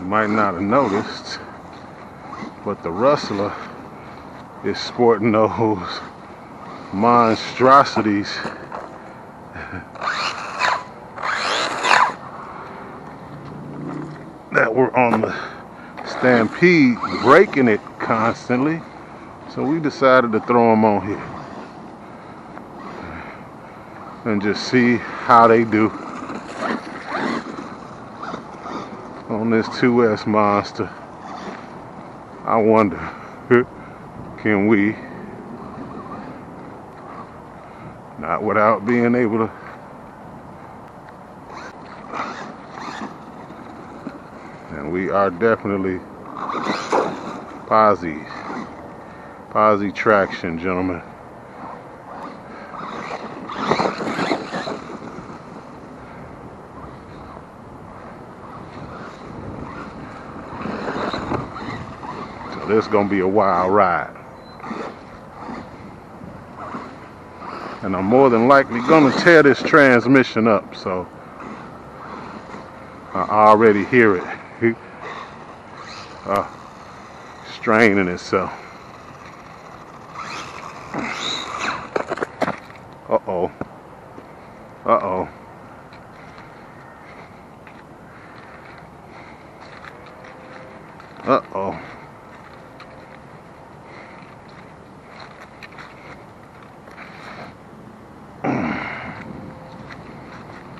You might not have noticed, but the rustler is sporting those monstrosities that were on the Stampede, breaking it constantly. So we decided to throw them on here and just see how they do on this 2S monster. I wonder, can we, not without being able to, and we are definitely posi traction, gentlemen. So this is gonna be a wild ride, and I'm more than likely gonna tear this transmission up. So I already hear it straining itself. Uh-oh. Uh-oh. Uh-oh.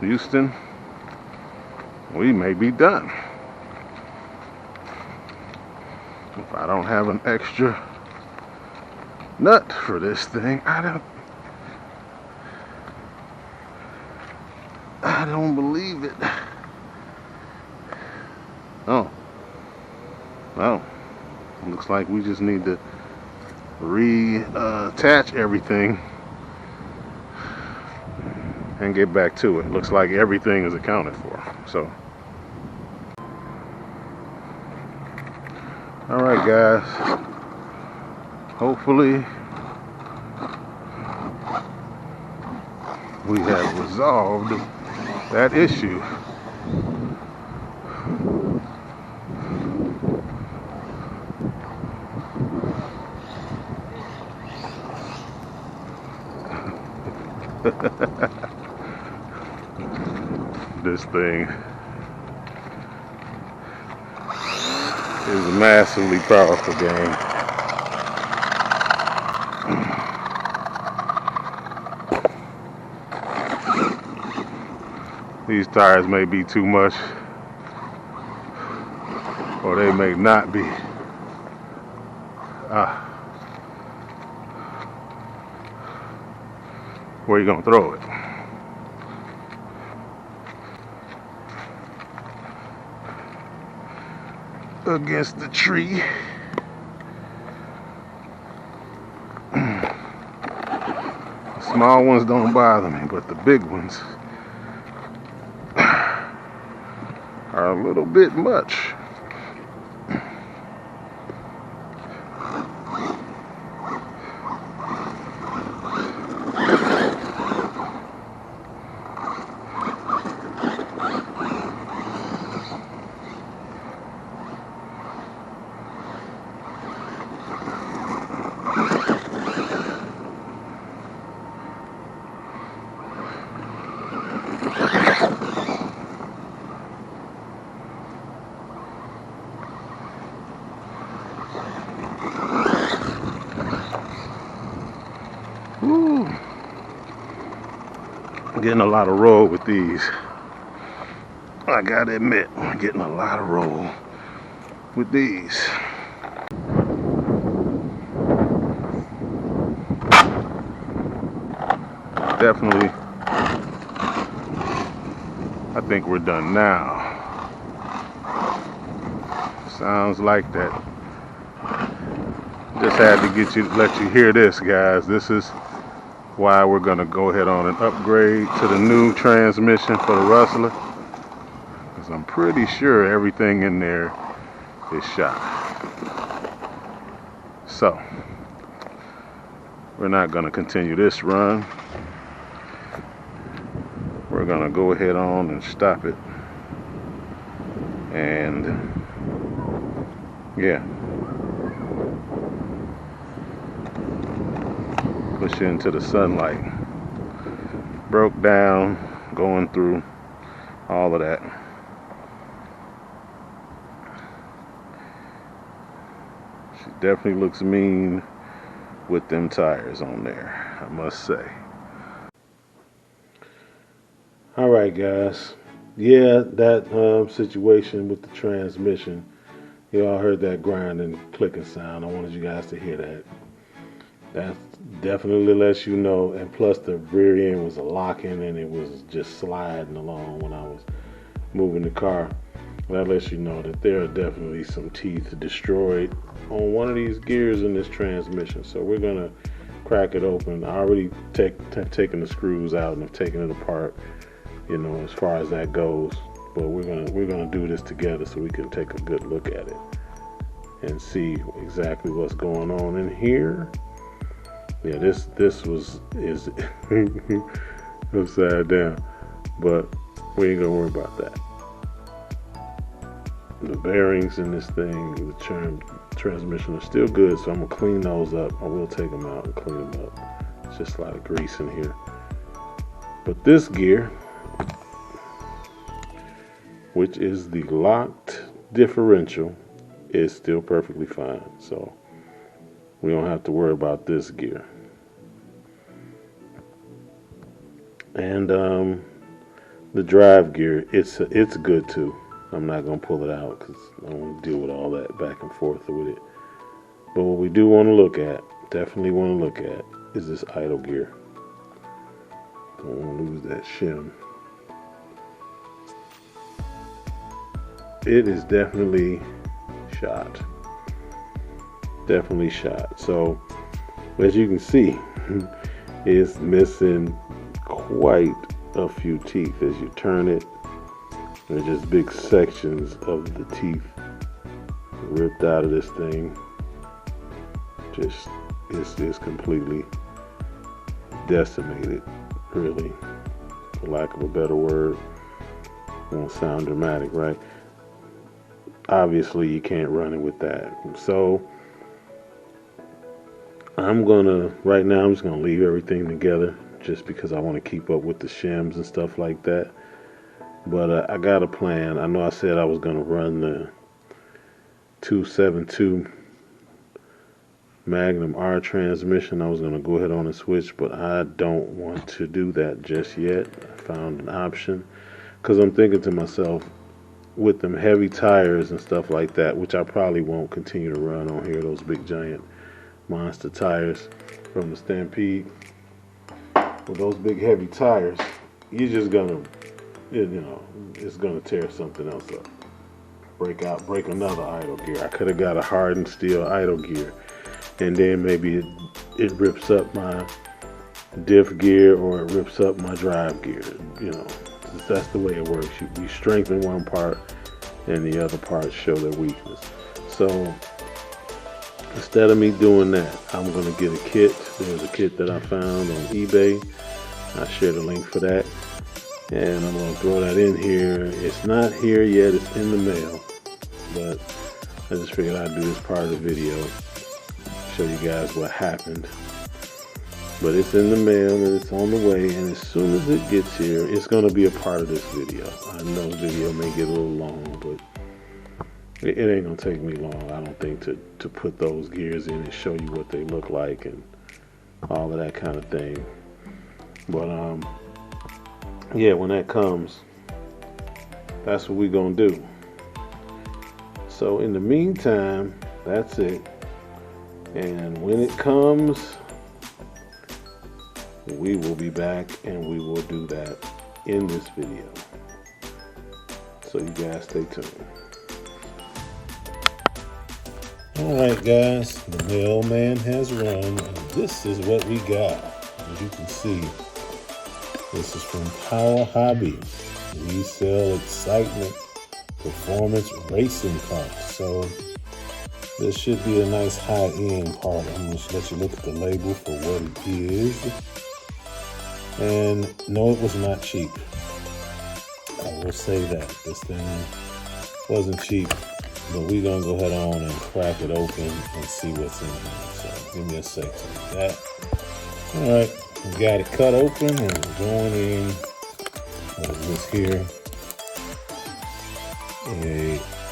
Houston, we may be done. If I don't have an extra nut for this thing, I don't believe it. Oh. Well, looks like we just need to reattach everything and get back to it. Looks like everything is accounted for. So, all right, guys. Hopefully, we have resolved that issue. This thing is a massively powerful game. These tires may be too much, or they may not be. Where you gonna throw it? Against the tree. The small ones don't bother me, but the big ones are a little bit much. Woo. I'm getting a lot of roll with these. I gotta admit, I'm getting a lot of roll with these. Definitely, I think we're done now. Sounds like that. Just had to let you hear this, guys. This is why we're gonna go ahead on and upgrade to the new transmission for the Rustler, because I'm pretty sure everything in there is shot. So we're not gonna continue this run. We're gonna go ahead on and stop it and Yeah. Push into the sunlight. Broke down, going through all of that. She definitely looks mean with them tires on there, I must say. All right, guys. Yeah, that situation with the transmission. You all heard that grinding, clicking sound. I wanted you guys to hear that. That definitely lets you know. And plus, the rear end was locking and it was just sliding along when I was moving the car. That lets you know that there are definitely some teeth destroyed on one of these gears in this transmission. So we're gonna crack it open. I already taken the screws out and have taken it apart, you know, as far as that goes. But we're gonna do this together so we can take a good look at it and see exactly what's going on in here. Yeah, this is upside down, but we ain't gonna worry about that. The bearings in this thing, the transmission are still good, so I'm gonna clean those up. I will take them out and clean them up. It's just a lot of grease in here. But this gear, which is the locked differential, is still perfectly fine. So we don't have to worry about this gear. And the drive gear, it's good too. I'm not gonna pull it out because I don't want to deal with all that back and forth with it. But what we do want to look at, definitely want to look at, is this idle gear. Don't want to lose that shim. It is definitely shot. Definitely shot. So as you can see, it's missing quite a few teeth. As you turn it, there's just big sections of the teeth ripped out of this thing. Just it's completely decimated, really, for lack of a better word. Won't sound dramatic, right? Obviously you can't run it with that. So right now I'm just gonna leave everything together just because I want to keep up with the shims and stuff like that. But I got a plan. I know I said I was gonna run the 272 Magnum R transmission. I was gonna go ahead on and switch, but I don't want to do that just yet. I found an option because I'm thinking to myself, with them heavy tires and stuff like that, which I probably won't continue to run on here, those big giant monster tires from the Stampede. With those big heavy tires, you're just gonna, you know, it's gonna tear something else up. Break another idle gear. I could have got a hardened steel idle gear, and then maybe it rips up my diff gear or it rips up my drive gear. You know, that's the way it works. You strengthen one part and the other parts show their weakness. So instead of me doing that, I'm going to get a kit. There's a kit that I found on eBay. I shared a link for that. And I'm going to throw that in here. It's not here yet. It's in the mail. But I just figured I'd do this part of the video. Show you guys what happened. But it's in the mail and it's on the way. And as soon as it gets here, it's going to be a part of this video. I know the video may get a little long, but it ain't going to take me long, I don't think, to put those gears in and show you what they look like and all of that kind of thing. But yeah, when that comes, that's what we're going to do. So in the meantime, that's it. And when it comes, we will be back and we will do that in this video. So you guys stay tuned. Alright guys, the mailman has run and this is what we got. As you can see, this is from Power Hobby. We sell excitement performance racing parts. So this should be a nice high-end part. I'm going to let you look at the label for what it is. And no, it was not cheap. I will say that. This thing wasn't cheap. But we're gonna go ahead on and crack it open and see what's in here. So give me a second with that. All right, we got it cut open and we're going in. What is this here?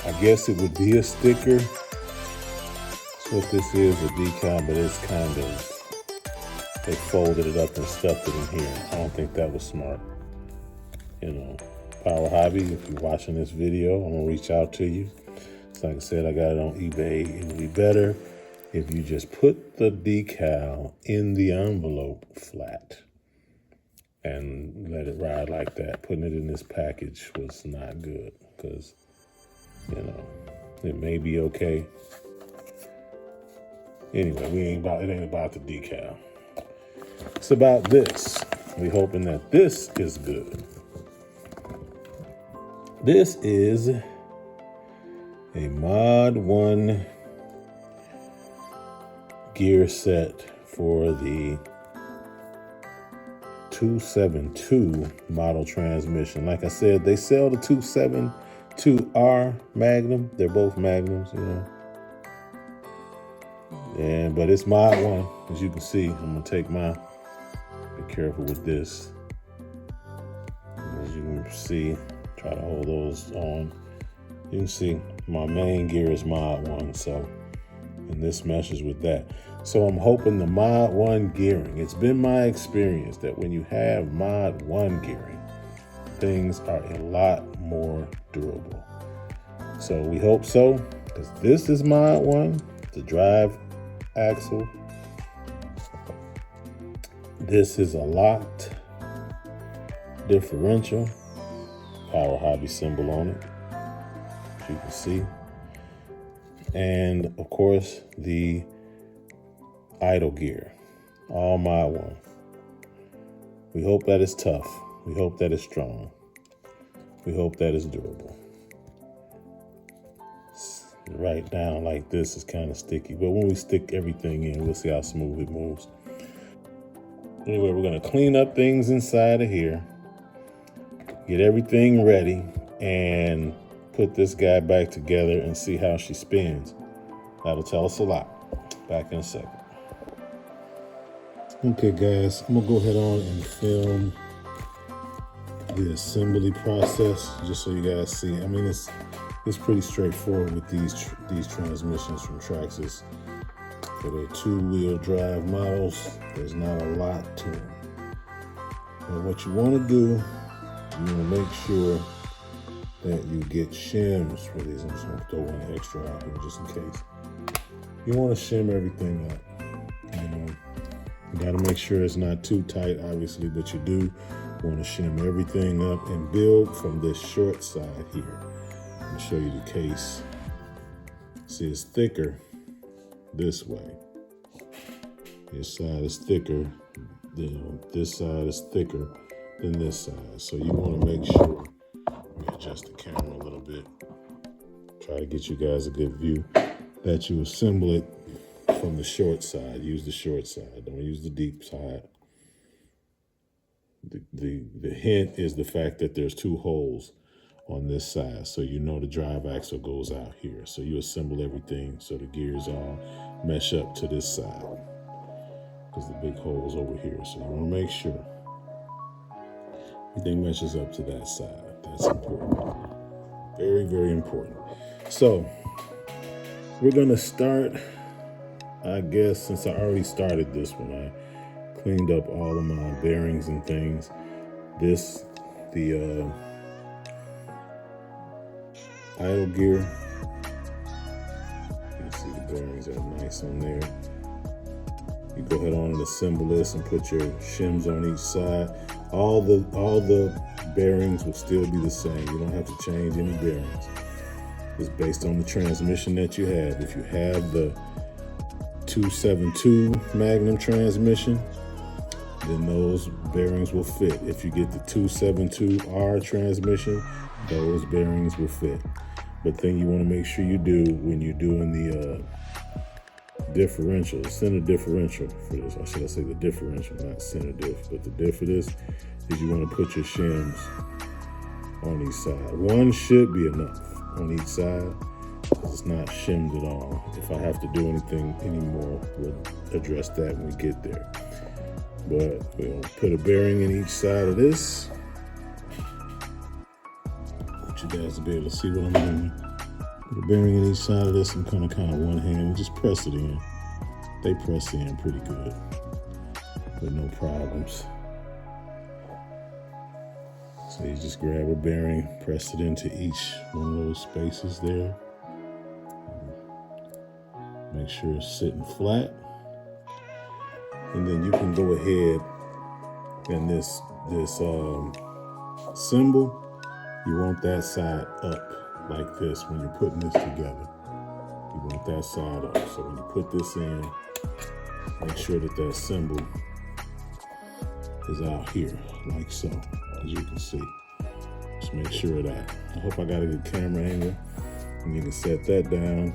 I guess it would be a sticker. That's what this is, a decal, but it's kind of, they folded it up and stuffed it in here. I don't think that was smart. You know, Power Hobby, if you're watching this video, I'm gonna reach out to you. So like I said, I got it on eBay. It would be better if you just put the decal in the envelope flat and let it ride like that. Putting it in this package was not good because, you know, it may be okay. Anyway, it ain't about the decal. It's about this. We're hoping that this is good. This is a Mod 1 gear set for the 272 model transmission. Like I said, they sell the 272R Magnum. They're both Magnums, you know. But it's Mod 1, as you can see. I'm gonna take my, be careful with this. As you can see, try to hold those on. You can see my main gear is Mod 1, so, and this meshes with that. So I'm hoping the Mod 1 gearing, it's been my experience that when you have Mod 1 gearing, things are a lot more durable. So we hope so, because this is Mod 1, the drive axle. This is a locked differential, Power Hobby symbol on it, as you can see. And of course, the idle gear, all Mod 1. We hope that it's tough. We hope that it's strong. We hope that it's durable. Right down like this is kind of sticky, but when we stick everything in, we'll see how smooth it moves. Anyway, we're gonna clean up things inside of here, get everything ready, and put this guy back together and see how she spins. That'll tell us a lot. Back in a second. Okay guys, I'm gonna go ahead on and film the assembly process just so you guys see. I mean, it's pretty straightforward with these transmissions from Traxxas. For the 2-wheel drive models, there's not a lot to them. But what you want to do, you want to make sure that you get shims for these. I'm just going to throw one extra out here just in case. You want to shim everything up. You know, you got to make sure it's not too tight, obviously, but you do want to shim everything up and build from this short side here. I'll show you the case. See, it's thicker this way. This side is thicker, this side is thicker than this side. So you want to make sure, let me adjust the camera a little bit, try to get you guys a good view, that you assemble it from the short side. Use the short side, don't use the deep side. The hint is the fact that there's 2 holes on this side, so you know the drive axle goes out here. So you assemble everything so the gears all mesh up to this side, because the big hole's over here. So you want to make sure everything meshes up to that side. That's important. Very, very important. So we're gonna start, I guess, since I already started this one, I cleaned up all of my bearings and things. The idle gear, you can see the bearings are nice on there. You go ahead on and assemble this and put your shims on each side. All the bearings will still be the same. You don't have to change any bearings. It's based on the transmission that you have. If you have the 272 Magnum transmission, then those bearings will fit. If you get the 272R transmission, those bearings will fit. But then you want to make sure you do, when you're doing the differential, center differential for this, or should I say the differential, not center diff, but the diff for this is you want to put your shims on each side. One should be enough on each side. because it's not shimmed at all. If I have to do anything anymore, we'll address that when we get there. But we'll put a bearing in each side of this. I want you guys to be able to see what I'm doing. Put a bearing in each side of this and kind of one hand and just press it in. They press in pretty good with no problems. So you just grab a bearing, press it into each one of those spaces there. Make sure it's sitting flat. And then you can go ahead and this symbol, you want that side up like this when you're putting this together. You want that side up. So when you put this in, make sure that that symbol is out here, like so, as you can see. Just make sure of that. I hope I got a good camera angle. And you can set that down,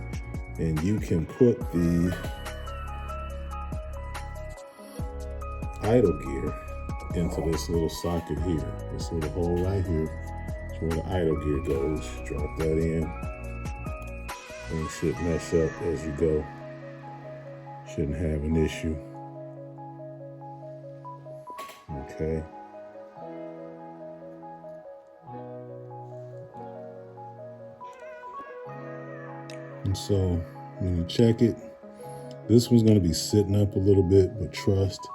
and you can put the idle gear into this little socket here. This little hole right here is where the idle gear goes. Drop that in, and it should mesh up as you go. Shouldn't have an issue. Okay. And so when you check it, this one's going to be sitting up a little bit, but trust,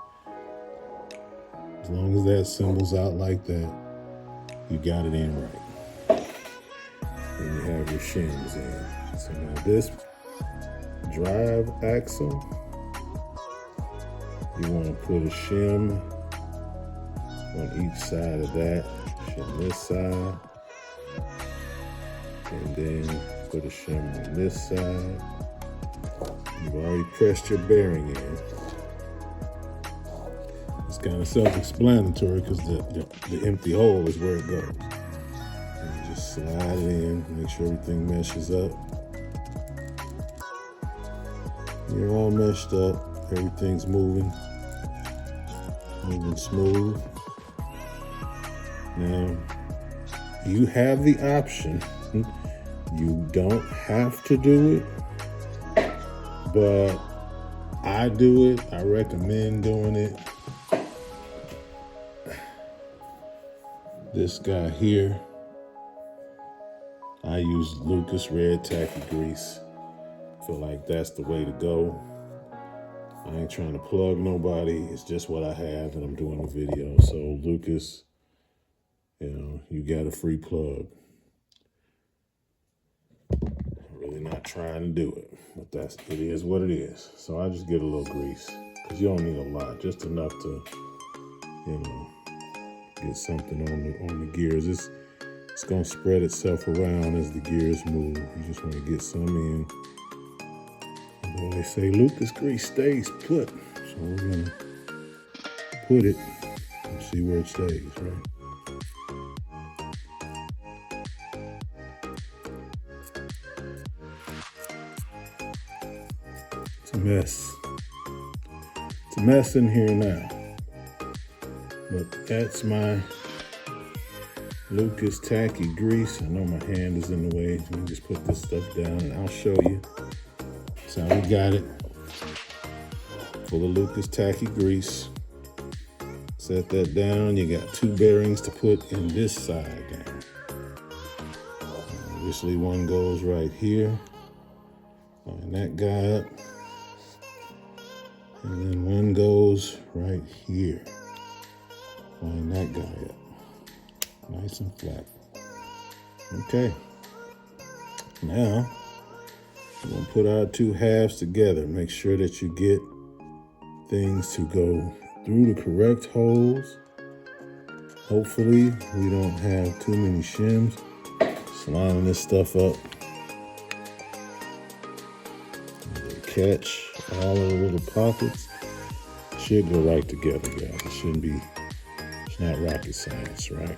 as long as that symbol's out like that, you got it in right. And you have your shims in. So now this drive axle, you want to put a shim on each side of that. Shim this side, and then put a shim on this side. You've already pressed your bearing in. It's kind of self-explanatory because the empty hole is where it goes. And you just slide it in, make sure everything meshes up. You're all meshed up, everything's moving smooth. Now, you have the option. You don't have to do it, but I do it. I recommend doing it. This guy here, I use Lucas Red Tacky Grease. Feel like that's the way to go. I ain't trying to plug nobody. It's just what I have and I'm doing a video. So Lucas, you got a free plug. Really not trying to do it, but it is what it is. So I just get a little grease because you don't need a lot, just enough to, get something on the gears. It's gonna spread itself around as the gears move. You just want to get some in. And when they say Lucas grease stays put, so we're gonna put it and see where it stays, right? It's a mess. It's a mess in here now. But that's my Lucas Tacky Grease. I know my hand is in the way. Let me just put this stuff down and I'll show you. So we got it. Full of Lucas Tacky Grease. Set that down. You got 2 bearings to put in this side down. Obviously one goes right here. Line that guy up. And then one goes right here. Line that guy up. Nice and flat. Okay. Now, we're going to put our 2 halves together. Make sure that you get things to go through the correct holes. Hopefully, we don't have too many shims. Just lining this stuff up. Catch all of the little pockets. Should go right together, guys. It shouldn't be. It's not rocket science, right?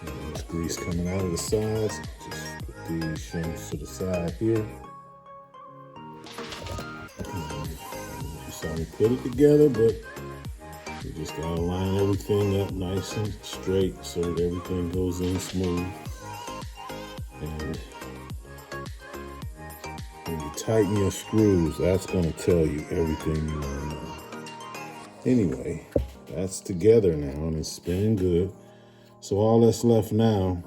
There's grease coming out of the sides. Just put these shims to the side here. You saw me put it together, but we just gotta line everything up nice and straight so that everything goes in smooth. And when you tighten your screws, that's gonna tell you everything you wanna know. Anyway, that's together now and it's spinning good. So all that's left now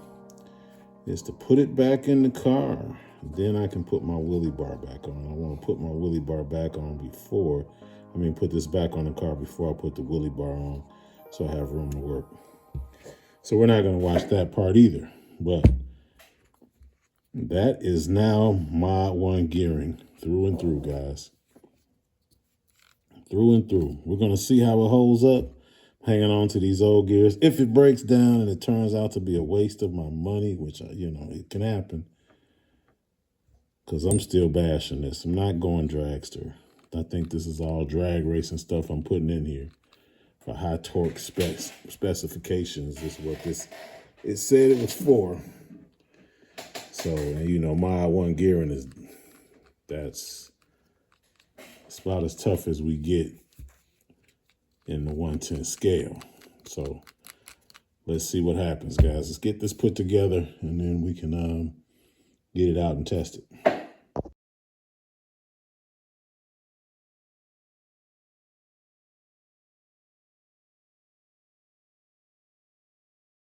is to put it back in the car. Then I can put my wheelie bar back on. I want to put my wheelie bar back on put this back on the car before I put the wheelie bar on so I have room to work. So we're not going to watch that part either. But that is now Mod 1 gearing through and through, guys. Through and through. We're going to see how it holds up, hanging on to these old gears. If it breaks down and it turns out to be a waste of my money, which, it can happen, because I'm still bashing this. I'm not going dragster. I think this is all drag racing stuff I'm putting in here for high torque specifications. This is what it said it was for. So, Mod 1 gearing that's about as tough as we get in the 1/10 scale. So let's see what happens, guys. Let's get this put together and then we can get it out and test it.